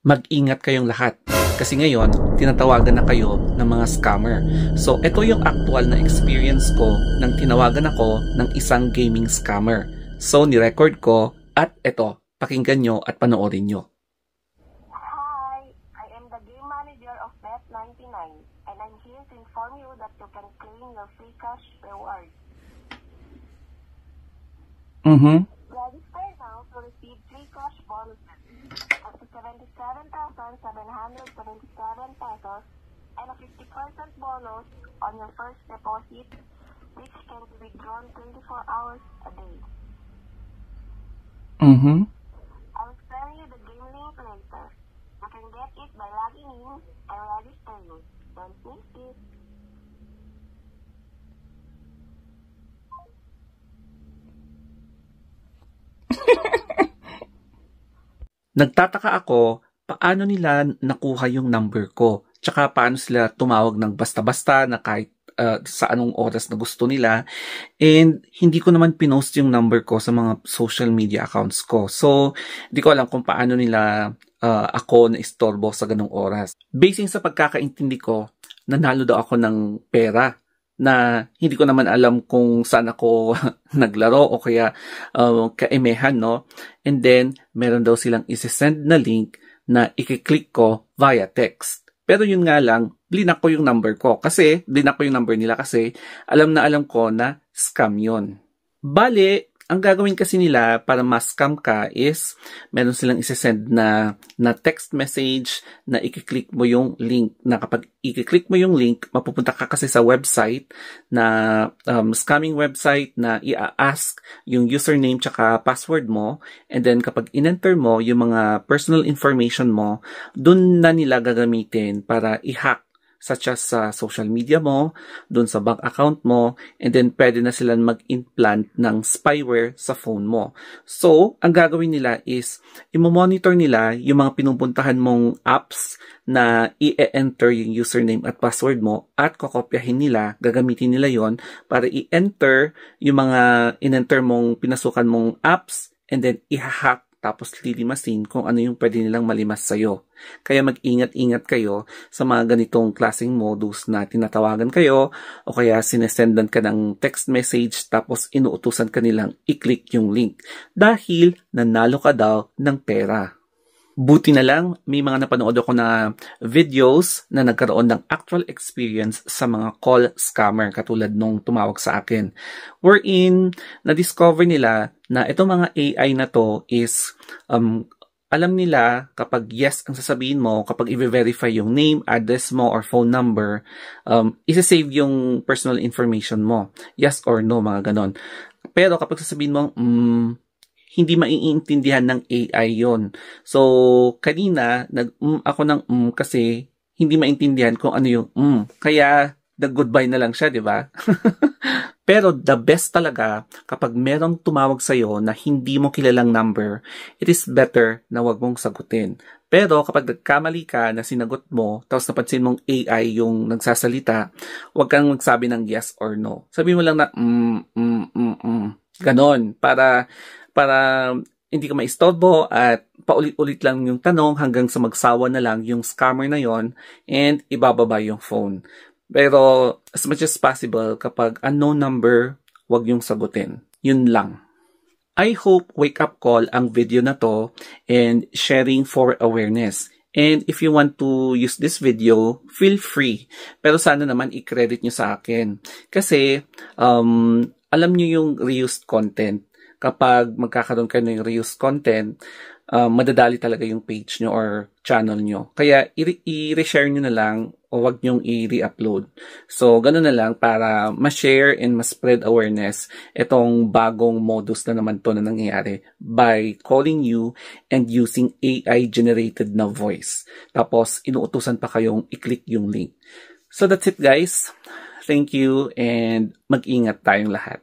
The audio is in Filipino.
mag-ingat kayong lahat. Kasi ngayon, tinatawagan na kayo ng mga scammer. So, ito yung actual na experience ko nang tinawagan ako ng isang gaming scammer. So, nirecord ko at ito, pakinggan nyo at panoorin nyo. Hi, I am the game manager of Bet99 and I'm here to inform you that you can claim your free cash reward. Register now to receive free cash bonuses up to 77,777 pesos and a 50% bonus on your first deposit, which can be withdrawn 24 hours a day. I'll send you the game link later. You can get it by logging in and registering. Don't miss it. Nagtataka ako, paano nila nakuha yung number ko? Tsaka paano sila tumawag ng basta-basta na kahit sa anong oras na gusto nila. And hindi ko naman pinost yung number ko sa mga social media accounts ko. So, hindi ko alam kung paano nila ako na-istorbo sa ganong oras. Basing sa pagkakaintindi ko, nanalo daw ako ng pera na hindi ko naman alam kung saan ako naglaro o kaya kaimehan, no? And then, meron daw silang isesend na link na ikiklik ko via text. Pero yun nga lang, blinak ko yung number ko. Blinak ko yung number nila kasi alam na alam ko na scam yun. Bale, ang gagawin kasi nila para ma-scam ka is meron silang isesend na text message na ikiklik mo yung link. Na kapag ikiklik mo yung link, mapupunta ka kasi sa website na scamming website na i-ask yung username tsaka password mo. And then kapag in-enter mo yung mga personal information mo, dun na nila gagamitin para i-hack, such as sa social media mo, dun sa bank account mo, and then pwede na silang mag-implant ng spyware sa phone mo. So, ang gagawin nila is, i-monitor nila yung mga pinupuntahan mong apps na i-enter yung username at password mo at kokopyahin nila, gagamitin nila yon para i-enter yung mga in-enter mong pinasukan mong apps and then i-hack tapos lilimasin kung ano yung pwede nilang malimas sa'yo. Kaya mag-ingat-ingat kayo sa mga ganitong klaseng modus na tinatawagan kayo o kaya sinesendan ka ng text message tapos inuutusan ka nilang i-click yung link dahil nanalo ka daw ng pera. Buti na lang, may mga napanood ako na videos na nagkaroon ng actual experience sa mga call scammer katulad nung tumawag sa akin. Wherein, na-discover nila na itong mga AI na to is, alam nila kapag yes ang sasabihin mo, kapag i-verify yung name, address mo, or phone number, isa-save yung personal information mo. Yes or no, mga ganon. Pero kapag sasabihin mo, hindi maiintindihan ng AI yon. So, kanina, ako ng kasi hindi maintindihan kung ano yung Kaya, nag-goodbye na lang siya, di ba? Pero the best talaga, kapag merong tumawag sa'yo na hindi mo kilalang number, it is better na wag mong sagutin. Pero kapag nagkamali ka na sinagot mo, tapos napansin mong AI yung nagsasalita, wag kang magsabi ng yes or no. Sabi mo lang na ganon, para hindi ka maistorbo at paulit-ulit lang yung tanong hanggang sa magsawa na lang yung scammer na yon and ibababa yung phone. Pero as much as possible, kapag unknown number, wag yung sagutin. Yun lang. I hope wake-up call ang video na to and sharing for awareness. And if you want to use this video, feel free. Pero sana naman i-credit nyo sa akin. Kasi alam nyo yung reused content. Kapag magkakaroon kayo ng reused content, madadali talaga yung page nyo or channel nyo. Kaya i-reshare nyo na lang o wag nyong i-re-upload. So, ganun na lang para ma-share and ma-spread awareness itong bagong modus na naman to na nangyayari by calling you and using AI-generated na voice. Tapos, inuutusan pa kayong i-click yung link. So, that's it guys. Thank you and mag-ingat tayong lahat.